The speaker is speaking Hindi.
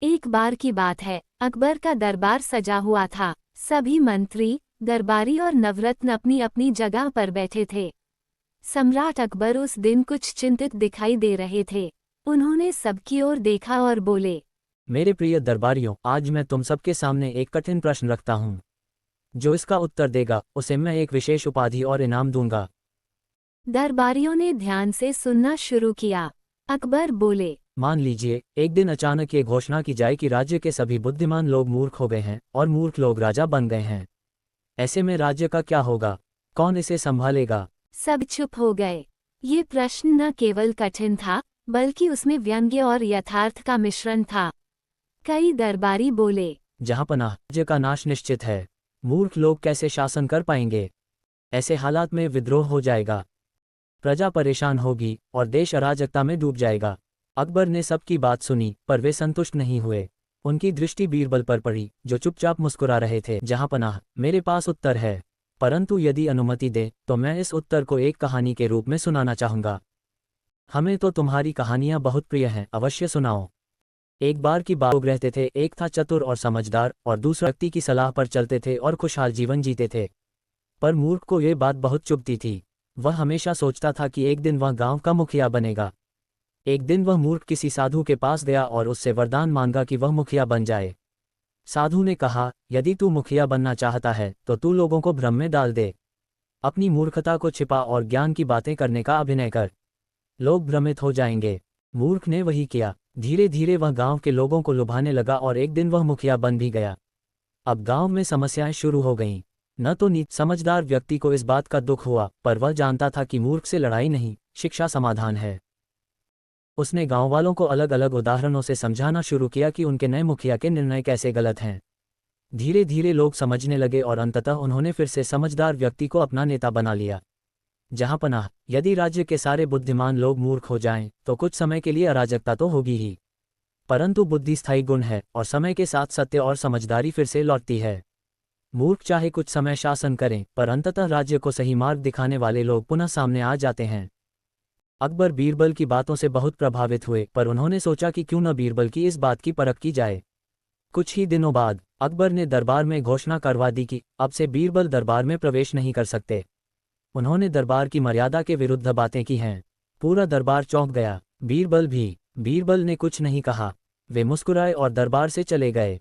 एक बार की बात है, अकबर का दरबार सजा हुआ था। सभी मंत्री, दरबारी और नवरत्न अपनी अपनी जगह पर बैठे थे। सम्राट अकबर उस दिन कुछ चिंतित दिखाई दे रहे थे। उन्होंने सबकी ओर देखा और बोले, मेरे प्रिय दरबारियों, आज मैं तुम सबके सामने एक कठिन प्रश्न रखता हूँ। जो इसका उत्तर देगा उसे मैं एक विशेष उपाधि और इनाम दूंगा। दरबारियों ने ध्यान से सुनना शुरू किया। अकबर बोले, मान लीजिए एक दिन अचानक ये घोषणा की जाए कि राज्य के सभी बुद्धिमान लोग मूर्ख हो गए हैं और मूर्ख लोग राजा बन गए हैं। ऐसे में राज्य का क्या होगा? कौन इसे संभालेगा? सब चुप हो गए। ये प्रश्न न केवल कठिन था, बल्कि उसमें व्यंग्य और यथार्थ का मिश्रण था। कई दरबारी बोले, जहाँपनाह, राज्य का नाश निश्चित है। मूर्ख लोग कैसे शासन कर पाएंगे? ऐसे हालात में विद्रोह हो जाएगा, प्रजा परेशान होगी और देश अराजकता में डूब जाएगा। अकबर ने सबकी बात सुनी, पर वे संतुष्ट नहीं हुए। उनकी दृष्टि बीरबल पर पड़ी, जो चुपचाप मुस्कुरा रहे थे। जहाँपनाह, मेरे पास उत्तर है, परंतु यदि अनुमति दे तो मैं इस उत्तर को एक कहानी के रूप में सुनाना चाहूँगा। हमें तो तुम्हारी कहानियाँ बहुत प्रिय हैं, अवश्य सुनाओ। एक बार की बात, लोग रहते थे। एक था चतुर और समझदार, और दूसरा व्यक्ति की सलाह पर चलते थे और खुशहाल जीवन जीते थे। पर मूर्ख को ये बात बहुत चुभती थी। वह हमेशा सोचता था कि एक दिन वह गांव का मुखिया बनेगा। एक दिन वह मूर्ख किसी साधु के पास गया और उससे वरदान मांगा कि वह मुखिया बन जाए। साधु ने कहा, यदि तू मुखिया बनना चाहता है तो तू लोगों को भ्रम में डाल दे। अपनी मूर्खता को छिपा और ज्ञान की बातें करने का अभिनय कर। लोग भ्रमित हो जाएंगे। मूर्ख ने वही किया। धीरे धीरे वह गांव के लोगों को लुभाने लगा और एक दिन वह मुखिया बन भी गया। अब गांव में समस्याएं शुरू हो गईं। न तो नीच समझदार व्यक्ति को इस बात का दुख हुआ, पर वह जानता था कि मूर्ख से लड़ाई नहीं, शिक्षा समाधान है। उसने गांव वालों को अलग अलग उदाहरणों से समझाना शुरू किया कि उनके नए मुखिया के निर्णय कैसे गलत हैं। धीरे धीरे लोग समझने लगे और अंततः उन्होंने फिर से समझदार व्यक्ति को अपना नेता बना लिया। जहाँपनाह, यदि राज्य के सारे बुद्धिमान लोग मूर्ख हो जाएं, तो कुछ समय के लिए अराजकता तो होगी ही, परंतु बुद्धि स्थायी गुण है और समय के साथ सत्य और समझदारी फिर से लौटती है। मूर्ख चाहे कुछ समय शासन करें, पर अंततः राज्य को सही मार्ग दिखाने वाले लोग पुनः सामने आ जाते हैं। अकबर बीरबल की बातों से बहुत प्रभावित हुए, पर उन्होंने सोचा कि क्यों न बीरबल की इस बात की परख की जाए। कुछ ही दिनों बाद अकबर ने दरबार में घोषणा करवा दी कि अब से बीरबल दरबार में प्रवेश नहीं कर सकते। उन्होंने दरबार की मर्यादा के विरुद्ध बातें की हैं। पूरा दरबार चौंक गया, बीरबल भी। बीरबल ने कुछ नहीं कहा। वे मुस्कुराए और दरबार से चले गए।